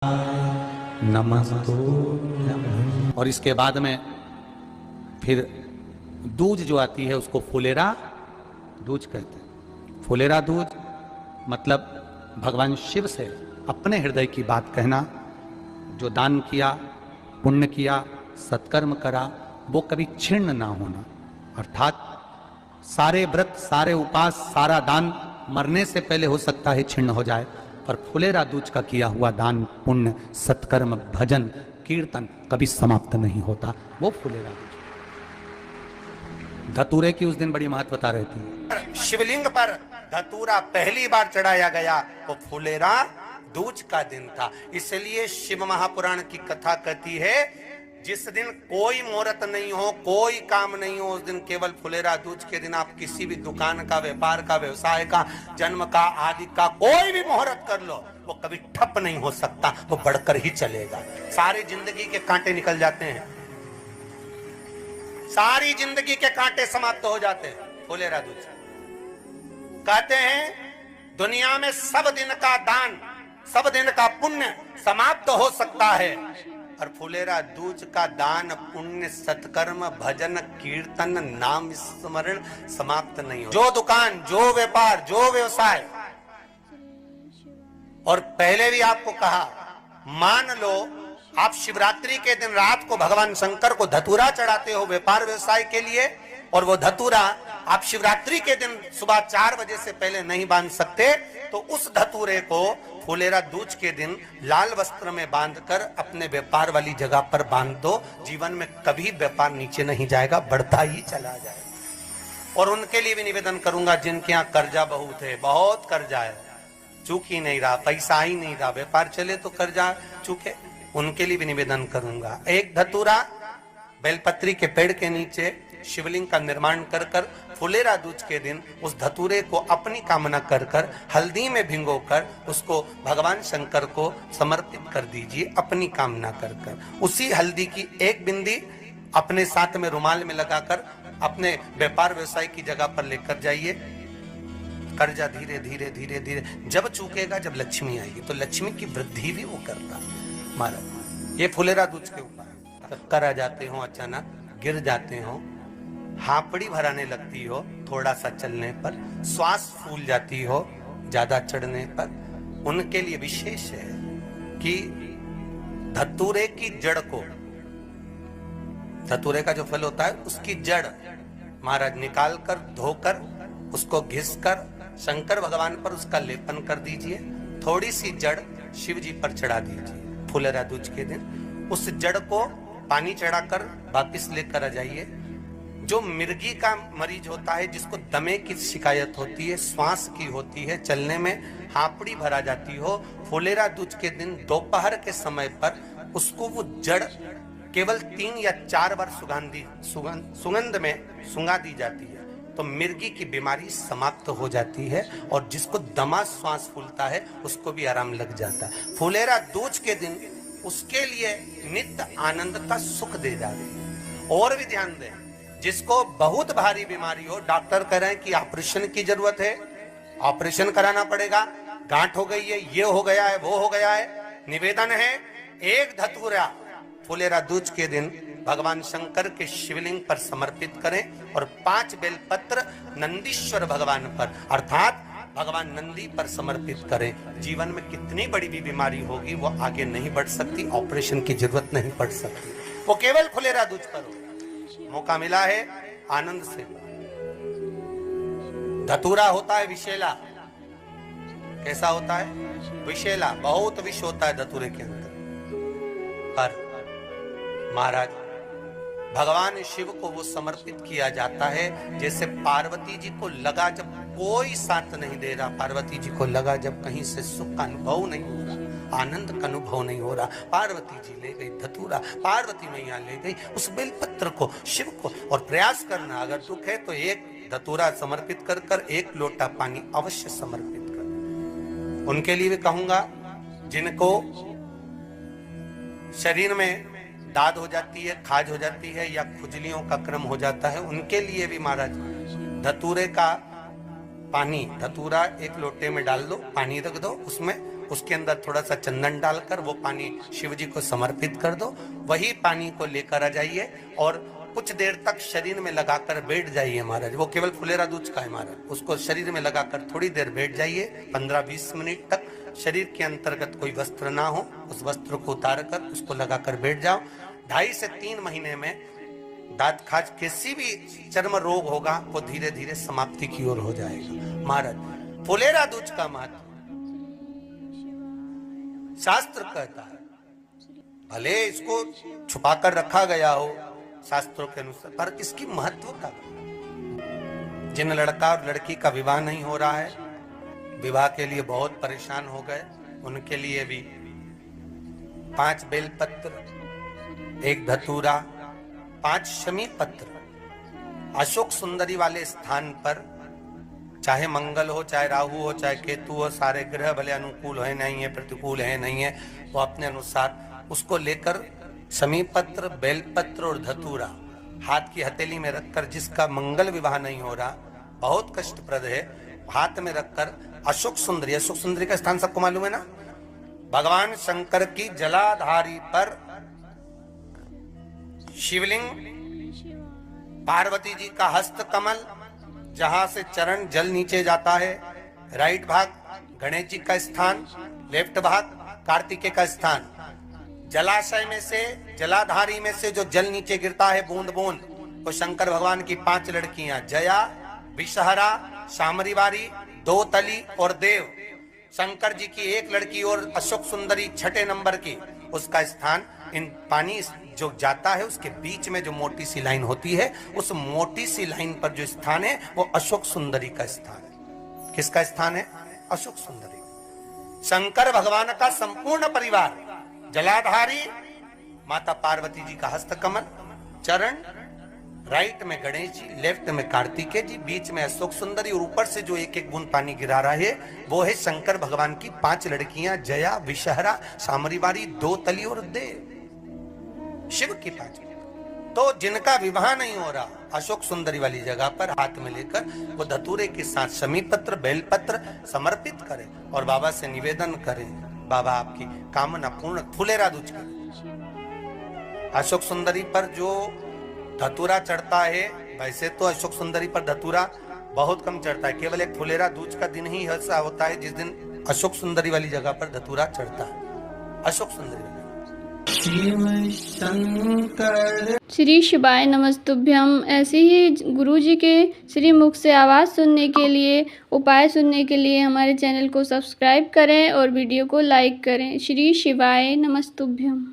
नमस्तु। और इसके बाद में फिर दूज जो आती है उसको फुलेरा दूज कहते हैं। फुलेरा दूज मतलब भगवान शिव से अपने हृदय की बात कहना। जो दान किया, पुण्य किया, सत्कर्म करा, वो कभी छिन्न ना होना। अर्थात सारे व्रत, सारे उपास, सारा दान मरने से पहले हो सकता है छिन्न हो जाए, पर फुलेरा दूज का किया हुआ दान, पुण्य, सत्कर्म, भजन, कीर्तन कभी समाप्त नहीं होता। वो फुलेरा दूज। धतूरे की उस दिन बड़ी महत्वता रहती है। शिवलिंग पर धतूरा पहली बार चढ़ाया गया वो फुलेरा दूज का दिन था। इसलिए शिव महापुराण की कथा कहती है जिस दिन कोई मुहूर्त नहीं हो, कोई काम नहीं हो, उस दिन केवल फुलेरा दूज के दिन आप किसी भी दुकान का, व्यापार का, व्यवसाय का, जन्म का, आदि का कोई भी मुहूर्त कर लो, वो कभी ठप नहीं हो सकता, वो बढ़कर ही चलेगा। सारी जिंदगी के कांटे निकल जाते हैं, सारी जिंदगी के कांटे समाप्त हो जाते हैं फुलेरा दूज। कहते हैं दुनिया में सब दिन का दान, सब दिन का पुण्य समाप्त हो सकता है, और फुलेरा दूज का दान, पुण्य, सत्कर्म, भजन, कीर्तन, नाम स्मरण समाप्त नहीं हो। जो दुकान, जो व्यापार, जो व्यवसाय, और पहले भी आपको कहा, मान लो आप शिवरात्रि के दिन रात को भगवान शंकर को धतूरा चढ़ाते हो व्यापार व्यवसाय के लिए, और वो धतूरा आप शिवरात्रि के दिन सुबह 4 बजे से पहले नहीं बांध सकते, तो उस धतूरे को फुलेरा दूज के दिन लाल वस्त्र में बांधकर अपने व्यापार वाली जगह पर बांध दो। जीवन में कभी व्यापार नीचे नहीं जाएगा, बढ़ता ही चला जाएगा। और उनके लिए भी निवेदन करूंगा जिनके यहाँ कर्जा बहुत है, बहुत कर्जा है, चूक ही नहीं रहा, पैसा ही नहीं रहा, व्यापार चले तो कर्जा चूके, उनके लिए भी निवेदन करूंगा। एक धतूरा बेलपत्री के पेड़ के नीचे शिवलिंग का निर्माण कर कर फुलेरा दूज के दिन उस धतूरे को अपनी कामना कर कर हल्दी में भिगोकर उसको भगवान शंकर को समर्पित कर दीजिए अपनी कामना कर कर। उसी हल्दी की एक बिंदी अपने साथ में रुमाल में लगाकर अपने व्यापार व्यवसाय की जगह पर लेकर जाइए। कर्जा धीरे धीरे धीरे धीरे जब चूकेगा, जब लक्ष्मी आएगी तो लक्ष्मी की वृद्धि भी वो करता। महाराज ये फुलेरा दूज के ऊपर चक्कर आ जाते हो, अचानक गिर जाते हो, हापड़ी भराने लगती हो थोड़ा सा चलने पर, श्वास फूल जाती हो ज्यादा चढ़ने पर, उनके लिए विशेष है कि धतूरे की जड़ को, धतूरे का जो फल होता है उसकी जड़ महाराज निकाल कर धोकर उसको घिस कर शंकर भगवान पर उसका लेपन कर दीजिए। थोड़ी सी जड़ शिव जी पर चढ़ा दीजिए फुलेरा दूज के दिन। उस जड़ को पानी चढ़ाकर वापिस लेकर आ जाइए। जो मिर्गी का मरीज होता है, जिसको दमे की शिकायत होती है, श्वास की होती है, चलने में हापड़ी भरा जाती हो, फुलेरा दूज के दिन दोपहर के समय पर उसको वो जड़ केवल 3 या 4 बार सुगंध में सुंगा दी जाती है, तो मिर्गी की बीमारी समाप्त हो जाती है, और जिसको दमा श्वास फूलता है उसको भी आराम लग जाता है। फुलेरा दूज के दिन उसके लिए नित्य आनंद का सुख दे जाते। और भी ध्यान दें, जिसको बहुत भारी बीमारी हो, डॉक्टर कह रहे हैं कि ऑपरेशन की जरूरत है, ऑपरेशन कराना पड़ेगा, गांठ हो गई है, ये हो गया है, वो हो गया है, निवेदन है एक धतूरा फुलेरा दूज के दिन भगवान शंकर के शिवलिंग पर समर्पित करें, और 5 बेलपत्र नंदीश्वर भगवान पर अर्थात भगवान नंदी पर समर्पित करें। जीवन में कितनी बड़ी भी बीमारी होगी वो आगे नहीं बढ़ सकती, ऑपरेशन की जरूरत नहीं पड़ सकती, वो केवल फुलेरा दूज पर हो। मौका मिला है, आनंद से। धतूरा होता है विषैला। कैसा होता है? विषैला, बहुत विष होता है धतूरे के अंदर। पर महाराज भगवान शिव को वो समर्पित किया जाता है जैसे पार्वती जी को लगा, जब कोई साथ नहीं दे रहा, पार्वती जी को लगा जब कहीं से सुख का अनुभव नहीं हो रहा, आनंद का अनुभव नहीं हो रहा, पार्वती जी ले गई धतूरा, पार्वती मैया ले गई उस बेलपत्र को शिव को। और प्रयास करना, अगर दुख है तो एक धतूरा समर्पित कर कर 1 लोटा पानी अवश्य समर्पित कर। उनके लिए भी कहूंगा जिनको शरीर में दाद हो जाती है, खाज हो जाती है, या खुजलियों का क्रम हो जाता है, उनके लिए भी महाराज धतूरे का पानी, धतूरा 1 लोटे में डाल दो, पानी रख दो, उसमें उसके अंदर थोड़ा सा चंदन डालकर वो पानी शिव जी को समर्पित कर दो। वही पानी को लेकर आ जाइए और कुछ देर तक शरीर में लगाकर बैठ जाइए महाराज। वो केवल फुलेरा दूध का है महाराज, उसको शरीर में लगाकर थोड़ी देर बैठ जाइए, 15-20 मिनट तक। शरीर के अंतर्गत कोई वस्त्र ना हो, उस वस्त्र को उतार कर उसको लगाकर बैठ जाओ। 2.5 से 3 महीने में दांत खाज किसी भी चर्म रोग होगा वो धीरे धीरे समाप्ति की ओर हो जाएगा महाराज। फुलेरा दूध का महत्व शास्त्र कहता है, भले इसको छुपा कर रखा गया हो शास्त्रों के अनुसार, पर इसकी महत्वता। जिन लड़का और लड़की का विवाह नहीं हो रहा है, विवाह के लिए बहुत परेशान हो गए, उनके लिए भी 5 बेलपत्र, 1 धतूरा, 5 शमी पत्र अशोक सुंदरी वाले स्थान पर, चाहे मंगल हो, चाहे राहु हो, चाहे केतु हो, सारे ग्रह भले अनुकूल है नहीं है, प्रतिकूल है नहीं है, वो अपने अनुसार उसको लेकर शमी पत्र, बेलपत्र और धतूरा हाथ की हथेली में रखकर, जिसका मंगल विवाह नहीं हो रहा, बहुत कष्टप्रद है, हाथ में रखकर अशोक सुंदरी का स्थान सबको मालूम है ना, भगवान शंकर की जलाधारी पर शिवलिंग, पार्वती जी का हस्त कमल, जहां से चरण जल नीचे जाता है, राइट भाग गणेश जी का स्थान, लेफ्ट भाग कार्तिकेय का स्थान। जलाशय में से, जलाधारी में से जो जल नीचे गिरता है बूंद बूंद, वो शंकर भगवान की 5 लड़कियां, जया, विषहरा, शामरीवारी, दोतली और देव। शंकर जी की 1 लड़की और अशोक सुंदरी 6ठे नंबर की, उसका स्थान। इन पानी जो जाता है उसके बीच में जो मोटी सी लाइन होती है, उस मोटी सी लाइन पर जो स्थान है वो अशोक सुंदरी का स्थान है। किसका स्थान है? अशोक सुंदरी। शंकर भगवान का संपूर्ण परिवार, जलाधारी माता पार्वती जी का हस्तकमल, चरण, राइट में गणेश जी, लेफ्ट में कार्तिकेय जी, बीच में अशोक सुंदरी, और ऊपर से जो 1-1 बूंद पानी गिरा रहा है वो है शंकर भगवान की 5 लड़कियां, जया, विषहरा, शामरीवारी, दोतली और देव। शिव की 5। तो जिनका विवाह नहीं हो रहा, अशोक सुंदरी वाली जगह पर हाथ में लेकर वो धतूरे के साथ शमी पत्र, बेलपत्र समर्पित करें और बाबा से निवेदन करें, बाबा आपकी कामना पूर्ण, फुलेरा दूज करें। अशोक सुंदरी पर जो धतूरा चढ़ता है, वैसे तो अशोक सुंदरी पर धतूरा बहुत कम चढ़ता है, केवल एक फुलेरा दूज का दिन ही ऐसा होता है जिस दिन अशोक सुंदरी वाली जगह पर धतूरा चढ़ता है। अशोक सुंदरी श्री शिवाय नमस्तुभ्यम। ऐसे ही गुरु जी के श्री मुख से आवाज़ सुनने के लिए, उपाय सुनने के लिए हमारे चैनल को सब्सक्राइब करें और वीडियो को लाइक करें। श्री शिवाय नमस्तुभ्यम।